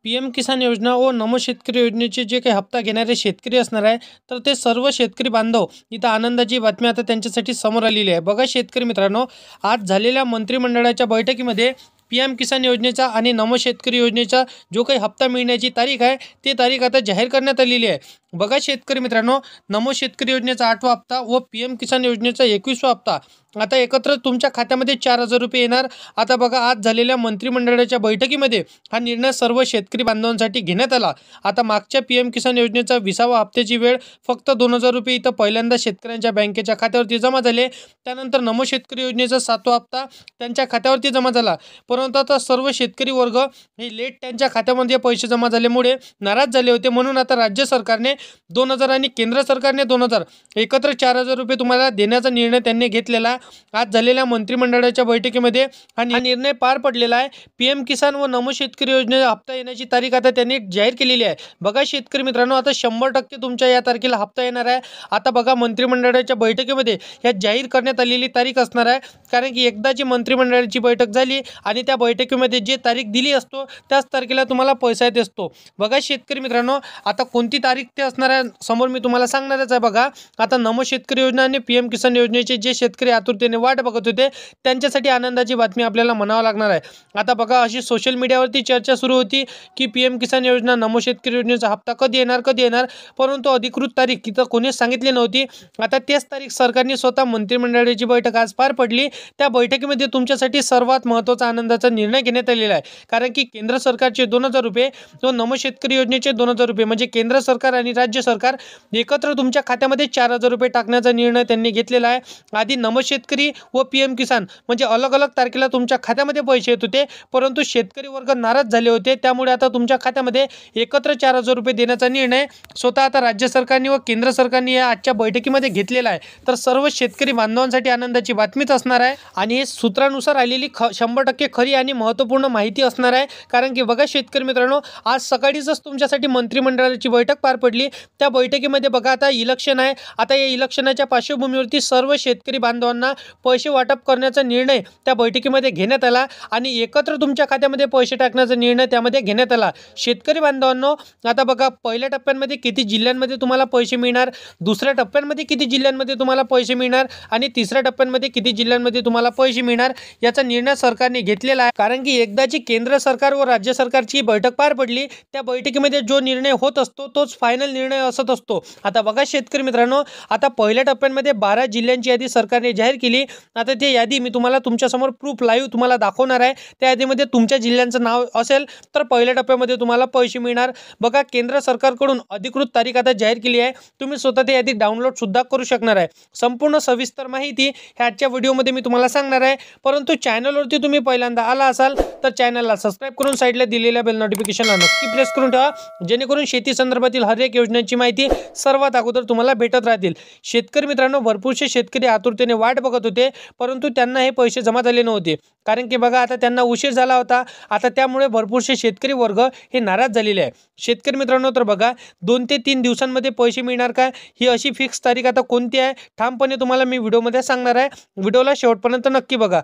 P-M किसान योजना व नमो शेतकरी योजनेचे जे काही हप्ता घेणारे शेतकरी असणार आहे, तर ते सर्व शेतकरी बांधव इथं आनंदाची बातमी आता त्यांच्यासाठी समोर आलेली आहे. बघा शेतकरी मित्रांनो, आज झालेल्या मंत्रिमंडळाच्या बैठकीमध्ये पी-एम किसान योजनेचा आणि नमो शेतकरी योजनेचा जो काही हप्ता मिळण्याची तारीख आहे, ती तारीख आता जाहीर करण्यात आलेली आहे. बघा शेतकरी मित्रांनो, नमो शेतकरी योजनेचा 8वा हप्ता व पी-एम किसान योजनेचा 21वा हप्ता आता एकत्र तुमच्या खात्यामध्ये 4,000 रुपये येणार. आता बघा, आज झालेल्या मंत्रिमंडळाच्या बैठकीमध्ये हा निर्णय सर्व शेतकरी बांधवांसाठी घेण्यात आला. आता मागच्या पी-एम किसान योजनेचा 20वा हप्त्याची वेळ फक्त 2,000 रुपये इथं पहिल्यांदा शेतकऱ्यांच्या बँकेच्या खात्यावरती जमा झाले. त्यानंतर नमो शेतकरी योजनेचा 7वा हप्ता त्यांच्या खात्यावरती जमा झाला. परंतु आता सर्व शेतकरी वर्ग हे लेट त्यांच्या खात्यामध्ये पैसे जमा झाल्यामुळे नाराज झाले होते. म्हणून आता राज्य सरकारने 2,000 आणि केंद्र सरकारने 2,000 एकत्र 4,000 रुपये तुम्हाला देण्याचा निर्णय त्यांनी घेतलेला. आज झालेल्या मंत्रिमंडळाच्या बैठकीमध्ये हा निर्णय पार पडलेला आहे. पी-एम किसान व नमो शेतकरी योजनेचा हप्ता येण्याची तारीख आता त्यांनी जाहीर केलेली आहे. बघा शेतकरी मित्रांनो, आता 100% तुमच्या या तारखेला हप्ता येणार आहे. आता बघा, मंत्रिमंडळाच्या बैठकीमध्ये ह्या जाहीर करण्यात आलेली तारीख असणार आहे. कारण की एकदाची मंत्रिमंडळाची बैठक झाली आणि त्या बैठकीमध्ये जे तारीख दिली असतो त्याच तारखेला तुम्हाला पैसा येत असतो. बघा शेतकरी मित्रांनो, आता कोणती तारीख ते असणार आहे समोर मी तुम्हाला सांगणारच आहे. बघा, आता नमो शेतकरी योजना आणि पी-एम किसान योजनेचे जे शेतकरी आतुरतेने वाट बघत होते त्यांच्यासाठी आनंदाची बातमी आपल्याला म्हणावं लागणार आहे. आता बघा, अशी सोशल मीडियावरती चर्चा सुरू होती की पी-एम किसान योजना नमो शेतकरी योजनेचा हप्ता कधी येणार, परंतु अधिकृत तारीख इथं कोणीच सांगितली नव्हती. आता तेच तारीख सरकारने स्वतः मंत्रिमंडळाची बैठक आज पार पडली. त्या बैठकीमध्ये तुमच्यासाठी सर्वात महत्त्वाचा आनंदाचा निर्णय घेण्यात आलेला आहे. कारण की केंद्र सरकारचे 2,000 रुपये व नमो शेतकरी योजनेचे 2,000 रुपये म्हणजे केंद्र सरकार आणि राज्य सरकार एकत्र तुमच्या खात्यामध्ये 4,000 रुपये टाकण्याचा निर्णय त्यांनी घेतलेला आहे. आधी नमो शेतकरी व पी-एम किसान म्हणजे अलग अलग तारखेला तुमच्या खात्यामध्ये पैसे येत होते, परंतु शेतकरी वर्ग नाराज झाले होते. त्यामुळे आता तुमच्या खात्यामध्ये एकत्र 4,000 रुपये देण्याचा निर्णय स्वतः आता राज्य सरकारने व केंद्र सरकारने या आजच्या बैठकीमध्ये घेतलेला आहे. तर सर्व शेतकरी बांधवांसाठी आनंदाची बातमीच असणार आहे आणि हे सूत्रानुसार आलेली 100% खरी आणि महत्त्वपूर्ण माहिती असणार आहे. कारण की बघा शेतकरी मित्रांनो, आज सकाळीच तुमच्यासाठी मंत्रिमंडळाची बैठक पार पडली. त्या बैठकीमध्ये बघा, आता इलेक्शन आहे. आता या इलेक्शनाच्या पार्श्वभूमीवरती सर्व शेतकरी बांधवांना पैसे वाटप करण्याचा निर्णय त्या बैठकीमध्ये घेण्यात आला आणि एकत्र तुमच्या खात्यामध्ये पैसे टाकण्याचा निर्णय त्यामध्ये घेण्यात आला. शेतकरी बांधवांनो, आता बघा, पहिल्या टप्प्यांमध्ये किती जिल्ह्यांमध्ये तुम्हाला पैसे मिळणार, दुसऱ्या टप्प्यांमध्ये किती जिल्ह्यांमध्ये तुम्हाला पैसे मिळणार आणि तिसऱ्या टप्प्यांमध्ये किती जिल्ह्यांमध्ये तुम्हाला पैसे मिळणार याचा निर्णय सरकारने घेतलेला आहे. कारण की एकदाची केंद्र सरकार व राज्य सरकारची बैठक पार पडली, त्या बैठकीमध्ये जो निर्णय होत असतो तोच फायनल निर्णय असत असतो. आता बघा शेतकरी मित्रांनो, आता पहिल्या टप्प्यांमध्ये 12 जिल्ह्यांची यादी सरकारने जाहीर केली. आता ती यादी मी तुम्हाला तुमच्यासमोर प्रूफ लाईव्ह तुम्हाला दाखवणार आहे. त्या यादीमध्ये तुमच्या जिल्ह्यांचं नाव असेल तर पहिल्या टप्प्यामध्ये तुम्हाला पैसे मिळणार. बघा, केंद्र सरकारकडून अधिकृत तारीख आता जाहीर केली आहे. तुम्ही स्वतः ती यादी डाउनलोड सुद्धा करू शकणार आहे. संपूर्ण सविस्तर माहिती ह्या आजच्या व्हिडिओमध्ये मी तुम्हाला सांगणार आहे. परंतु चॅनलवरती तुम्ही पहिल्यांदा आला असाल तर चॅनलला सबस्क्राईब करून साईडला दिलेल्या बेल नोटिफिकेशनला नक्की प्रेस करून ठेवा, जेणेकरून शेती संदर्भातील हर एक योजनेची माहिती सर्वात अगोदर तुम्हाला भेटत राहतील. शेतकरी मित्रांनो, भरपूरसे शेतकरी आतुरतेने वाट बघत होते, परंतु त्यांना हे पैसे जमा झाले नव्हते. कारण की बघा, आता त्यांना उशीर झाला होता. आता त्यामुळे भरपूरसे शेतकरी वर्ग हे नाराज झालेले आहे. शेतकरी मित्रांनो, तर बघा, 2 ते 3 दिवसांमध्ये पैसे मिळणार का, ही अशी फिक्स तारीख आता कोणती आहे ठामपणे तुम्हाला मी व्हिडिओमध्ये सांगणार आहे. व्हिडिओला शेवटपर्यंत नक्की बघा.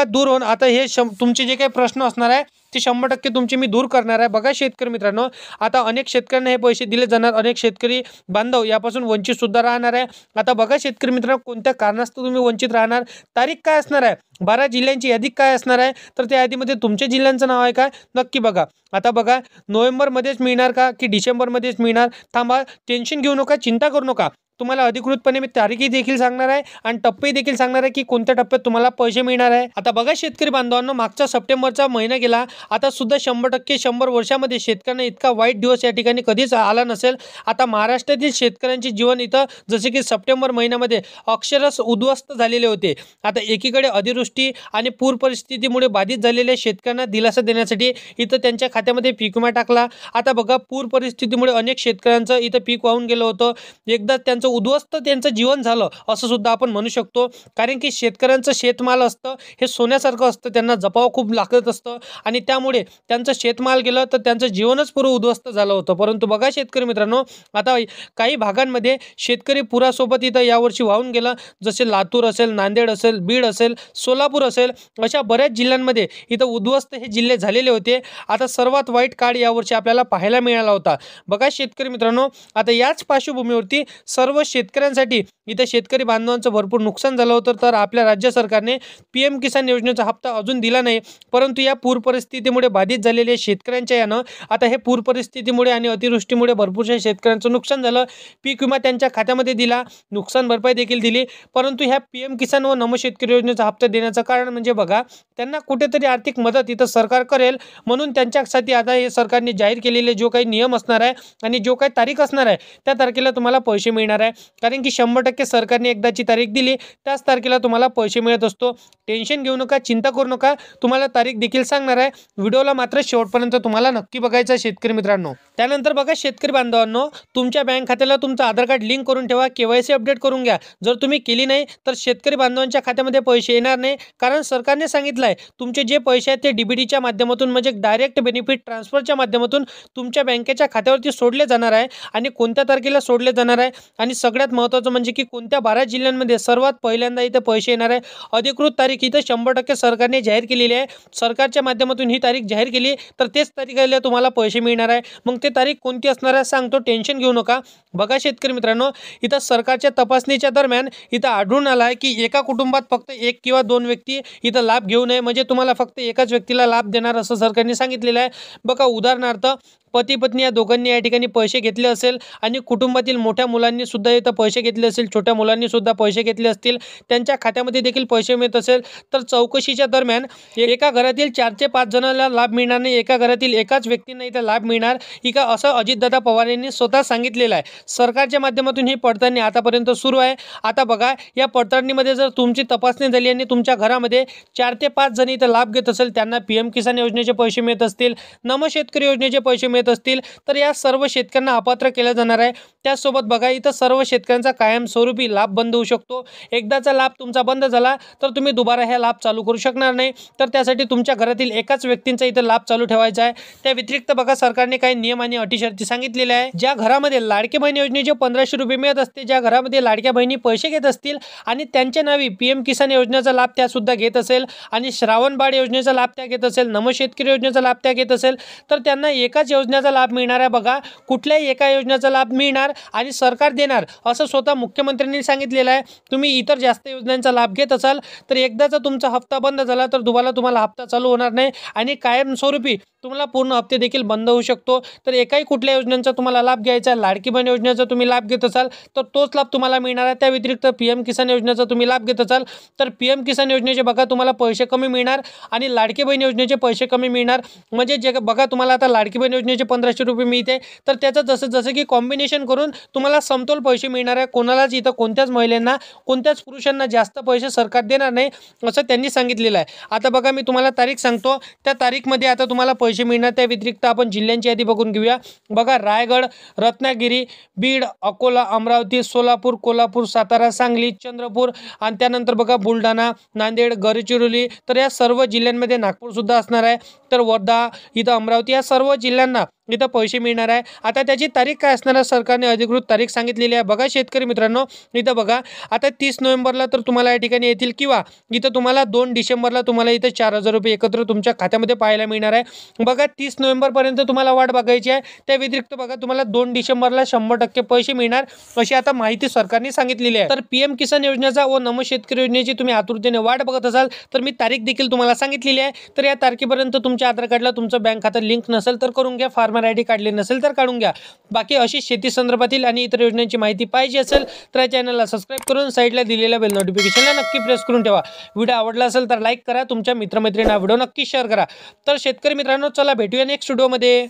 दूर होऊन आता हे तुमचे जे काही प्रश्न असणार आहे ते 100% तुमचे मी दूर करणार आहे. बघा शेतकरी मित्रांनो, आता अनेक शेतकऱ्यांना हे पैसे दिले जाणार, अनेक शेतकरी बांधव यापासून वंचित सुद्धा राहणार आहे. आता बघा शेतकरी मित्रांनो, कोणत्या कारणास्तव तुम्ही वंचित राहणार, तारीख काय असणार आहे, 12 जिल्ह्यांची यादी काय असणार आहे, तर त्या यादीमध्ये तुमच्या जिल्ह्यांचं नाव आहे का नक्की बघा. आता बघा, नोव्हेंबरमध्येच मिळणार का की डिसेंबरमध्येच मिळणार, थांबा, टेन्शन घेऊ नका, चिंता करू नका. तुम्हाला अधिकृतपणे मी तारीखही देखील सांगणार आहे आणि टप्पेही देखील सांगणार आहे की कोणत्या टप्प्यात तुम्हाला पैसे मिळणार आहे. आता बघा शेतकरी बांधवांनो, मागचा सप्टेंबरचा महिना गेला. आता सुद्धा 100% 100 वर्षामध्ये शेतकऱ्यांना इतका वाईट दिवस या ठिकाणी कधीच आला नसेल. आता महाराष्ट्रातील शेतकऱ्यांचे जीवन इथं जसे की सप्टेंबर महिन्यामध्ये अक्षरशः उद्ध्वस्त झालेले होते. आता एकीकडे अतिवृष्टी आणि पूर परिस्थितीमुळे बाधित झालेल्या शेतकऱ्यांना दिलासा देण्यासाठी इथं त्यांच्या खात्यामध्ये पीक विमा टाकला. आता बघा, पूर परिस्थितीमुळे अनेक शेतकऱ्यांचं इथं पीक वाहून गेलं होतं. एकदा त्यांचं उद्ध्वस्त त्यांचं जीवन झालं असं सुद्धा आपण म्हणू शकतो. कारण की शेतकऱ्यांचं शेतमाल असतं हे सोन्यासारखं असतं, त्यांना जपावं खूप लागत असतं आणि त्यामुळे त्यांचं शेतमाल गेलं तर त्यांचं जीवनच पुरं उद्ध्वस्त झालं होतं. परंतु बघा शेतकरी मित्रांनो, आता काही भागांमध्ये शेतकरी पुरासोबत इथं यावर्षी वाहून गेला. जसे लातूर असेल, नांदेड असेल, बीड असेल, सोलापूर असेल, अशा बऱ्याच जिल्ह्यांमध्ये इथं उद्ध्वस्त हे जिल्हे झालेले होते. आता सर्वात वाईट काळ यावर्षी आपल्याला पाहायला मिळाला होता. बघा शेतकरी मित्रांनो, आता याच पार्श्वभूमीवरती सर्व शेतकऱ्यांसाठी इथं शेतकरी बांधवांचं भरपूर नुकसान झालं होतं. तर आपल्या राज्य सरकारने PM किसान योजनेचा हप्ता अजून दिला नाही. परंतु या पूर परिस्थितीमुळे बाधित झालेल्या शेतकऱ्यांच्या यानं आता हे पूर परिस्थितीमुळे आणि अतिवृष्टीमुळे भरपूरशा शेतकऱ्यांचं नुकसान झालं. पीक विमा त्यांच्या खात्यामध्ये दिला, नुकसान भरपाई देखील दिली. परंतु ह्या PM किसान व नमो शेतकरी योजनेचा हप्ता देण्याचं कारण म्हणजे बघा, त्यांना कुठेतरी आर्थिक मदत इथं सरकार करेल म्हणून त्यांच्यासाठी आता हे सरकारने जाहीर केलेले जो काही नियम असणार आहे आणि जो काही तारीख असणार आहे त्या तारखेला तुम्हाला पैसे मिळणार आहे. कारण की 100% सरकारने एकदाची तारीख दिली त्याच तारखेला तुम्हाला पैसे मिळत असतो. टेन्शन घेऊ नका, चिंता करू नका, तुम्हाला तारीख देखील सांगणार आहे. व्हिडिओला मात्र शेवटपर्यंत तुम्हाला नक्की बघायचं आहे शेतकरी मित्रांनो. त्यानंतर बघा शेतकरी बांधवांनो, तुमच्या बँक खात्याला तुमचं आधार कार्ड लिंक करून ठेवा, KYC अपडेट करून घ्या. जर तुम्ही केली नाही तर शेतकरी बांधवांच्या खात्यामध्ये पैसे येणार नाही. कारण सरकारने सांगितलं आहे तुमचे जे पैसे आहेत ते DBTच्या माध्यमातून म्हणजे डायरेक्ट बेनिफिट ट्रान्सफरच्या माध्यमातून तुमच्या बँकेच्या खात्यावरती सोडले जाणार आहे. आणि कोणत्या तारखेला सोडले जाणार आहे आणि सगळ्यात महत्त्वाचं म्हणजे की कोणत्या 12 जिल्ह्यांमध्ये सर्वात पहिल्यांदा इथं पैसे येणार आहे. अधिकृत तारीख इथं 100% सरकारने जाहीर केलेली आहे. सरकारच्या माध्यमातून ही तारीख जाहीर केली तर तेच तारखेला तुम्हाला पैसे मिळणार आहे. मग ते तारीख कोणती असणार आहे सांगतो, टेन्शन घेऊ नका. बघा शेतकरी मित्रांनो, इथं सरकारच्या तपासणीच्या दरम्यान इथं आढळून आला आहे की एका कुटुंबात फक्त 1 किंवा 2 व्यक्ती इथं लाभ घेऊ नये, म्हणजे तुम्हाला फक्त एकाच व्यक्तीला लाभ देणार असं सरकारने सांगितलेलं आहे. बघा उदाहरणार्थ पती पत्नी या दोघांनी या ठिकाणी पैसे घेतले असेल आणि कुटुंबातील मोठ्या मुलांनी सुद्धा इथं पैसे घेतले असेल, छोट्या मुलांनी सुद्धा पैसे घेतले असतील, त्यांच्या खात्यामध्ये देखील पैसे मिळत असेल तर चौकशीच्या दरम्यान एका घरातील 4 ते 5 जणांना लाभ मिळणार नाही, एका घरातील एकाच व्यक्तींना इथं लाभ मिळणार का असं अजितदादा पवार यांनी स्वतः सांगितलेलं आहे. सरकारच्या माध्यमातून ही पडताळणी आतापर्यंत सुरू आहे. आता बघा या पडताळणीमध्ये जर तुमची तपासणी झाली आणि तुमच्या घरामध्ये 4 ते 5 जण इथं लाभ घेत असेल, त्यांना PM किसान योजनेचे पैसे मिळत असतील, नमो शेतकरी योजनेचे पैसे मिळत असतील तर या सर्व शेतकऱ्यांना अपात्र केलं जाणार आहे. त्यासोबत बघा इथं सर्व शेतकऱ्यांचा कायमस्वरूपी लाभ बंद होऊ शकतो. एकदाचा लाभ तुमचा बंद झाला तर तुम्ही दुबारा हा लाभ चालू करू शकणार नाही. तर त्यासाठी तुमच्या घरातील एकाच व्यक्तींचा इथं लाभ चालू ठेवायचा आहे. त्या व्यतिरिक्त बघा सरकारने काही नियम आणि अटी शर्ती सांगितलेल्या आहे. ज्या घरामध्ये लाडकी बहीण योजनेचे 1500 रुपये मिळत असते, ज्या घरामध्ये लाडक्या बहिणी पैसे घेत असतील आणि त्यांच्या नावी PM किसान योजनेचा लाभ त्या सुद्धा घेत असेल आणि श्रावण बाळ योजनेचा लाभ त्या घेत असेल, नमो शेतकरी योजनेचा लाभ त्या घेत असेल तर त्यांना एकाच योजनेचा लाभ मिळणार आहे. बघा कुठल्याही एका योजनेचा लाभ मिळणार आणि सरकार देणार असं स्वतः मुख्यमंत्र्यांनी सांगितलेलं आहे. तुम्ही इतर जास्त योजनांचा लाभ घेत असाल तर एकदाचा तुमचा हप्ता बंद झाला तर तुम्हाला हप्ता चालू होणार नाही आणि कायमस्वरूपी तुम्हाला पूर्ण हप्ते देखील बंद होऊ शकतो. तर एकाही कुठल्या योजनांचा तुम्हाला लाभ घ्यायचा, लाडकी बहीण योजनेचा तुम्ही लाभ घेत असाल तर तोच लाभ तुम्हाला मिळणार आहे. त्या व्यतिरिक्त PM किसान योजनेचा तुम्ही लाभ घेत असाल तर PM किसान योजनेचे बघा तुम्हाला पैसे कमी मिळणार आणि लाडकी बहीण योजनेचे पैसे कमी मिळणार. म्हणजे जे बघा तुम्हाला आता लाडकी बहीण योजनेचे 1500 रुपये मिळते तर त्याचं जसं की कॉम्बिनेशन करून तुम्हाला समतोल पैसे मिळणार आहे. कोणालाच इथं कोणत्याच महिलांना कोणत्याच पुरुषांना जास्त पैसे सरकार देणार नाही असं त्यांनी सांगितलेलं आहे. आता बघा मी तुम्हाला तारीख सांगतो, त्या तारीखमध्ये आता तुम्हाला पैसे मिळणार. त्या व्यतिरिक्त आपण जिल्ह्यांची यादी बघून घेऊया. बघा रायगड, रत्नागिरी, बीड, अकोला, अमरावती, सोलापूर, कोल्हापूर, सातारा, सांगली, चंद्रपूर आणि त्यानंतर बघा बुलढाणा, नांदेड, गडचिरोली, तर या सर्व जिल्ह्यांमध्ये नागपूर सुद्धा असणार आहे. तर वर्धा, इथं अमरावती या सर्व जिल्ह्यांना इथं पैसे मिळणार आहे. आता त्याची तारीख काय असणार आहे, सरकारने अधिकृत तारीख सांगितलेली आहे. बघा शेतकरी मित्रांनो, इथं बघा आता 30 नोव्हेंबरला तर तुम्हाला या ठिकाणी येतील किंवा इथं तुम्हाला 2 डिसेंबरला तुम्हाला इथं 4000 रुपये एकत्र तुमच्या खात्यामध्ये पाहायला मिळणार आहे. बघा 30 नोव्हेंबरपर्यंत तुम्हाला वाट बघायची आहे. त्या व्यतिरिक्त बघा तुम्हाला 2 डिसेंबरला 100% पैसे मिळणार अशी आता माहिती सरकारने सांगितलेली आहे. तर PM किसान योजनेचा व नमो शेतकरी योजनेची तुम्ही आतुरतेने वाट बघत असाल तर मी तारीख देखील तुम्हाला सांगितलेली आहे. तर या तारखेपर्यंत तुमच्या आधार कार्डला तुमचं बँक खातं लिंक नसेल तर करून घ्या, फार्मर ID काढले नसेल तर काढून घ्या. बाकी अशी शेती संदर्भातील आणि इतर योजनांची माहिती पाहिजे असेल तर या चॅनलला सबस्क्राईब करून साईडला दिलेल्या बेल नोटिफिकेशनला नक्की प्रेस करून ठेवा. व्हिडिओ आवडला असेल तर लाईक करा, तुमच्या मित्रमैत्रिणींना व्हिडिओ नक्की शेअर करा. तर शेतकरी मित्रांनो चला भेटूया नेक्स्ट व्हिडिओमध्ये.